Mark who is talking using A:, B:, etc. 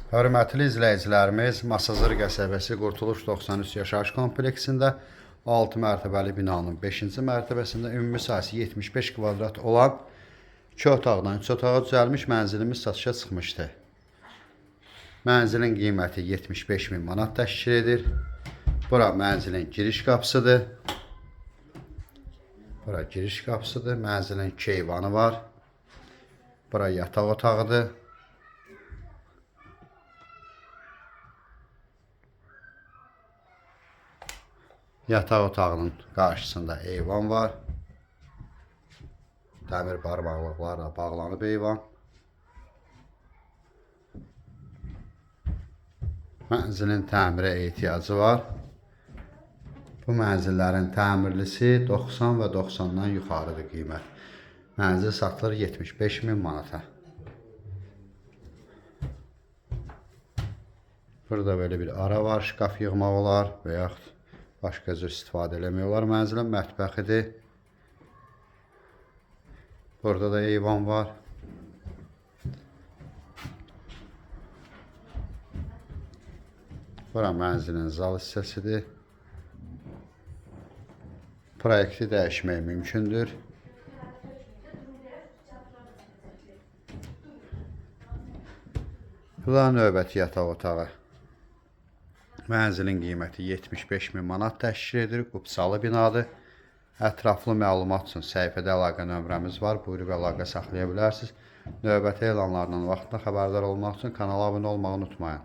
A: Hörmətli izləyicilərimiz, Masazır qəsəbəsi Qurtuluş 93 yaşayış kompleksində 6 mərtəbəli binanın 5-ci mərtəbəsində ümumi sahəsi 75 kvadrat olan 2 otaqdan 3 otağa düzəlmiş mənzilimiz satışa çıxmışdı. Mənzilin qiyməti 75 min manat təşkil edir. Bura mənzilin giriş qapısıdır. Bura giriş qapısıdır. Mənzilin 2 eyvanı var. Bura yataq otağıdır. Yataq otağının qarşısında eyvan var. Dəmir barmaqlıqlarla bağlanıb eyvan. Mənzilin təmirə ehtiyacı var. Bu mənzillərin təmirlisi 90 və 90-dan yuxarıdır qiymət. Mənzil satılır 75 min manata. Burada böyle bir ara var, şkaf yığmaq olar və yaxud başqa cür istifadə eləmək olar. Mənzilin mətbəxidir. Burada da eyvan var. Bura mənzilin zal hissəsidir. Proyekti dəyişmək mümkündür. Bu da növbəti yataq otağı. Mənzilin qiyməti 75 min manat təşkil edir. Qupsalı binadır. Ətraflı məlumat üçün səhifədə əlaqə nömrəmiz var. Buyurub əlaqə saxlaya bilərsiniz. Növbəti elanlardan vaxtında xəbərdar olmaq üçün kanala abunə olmağı unutmayın.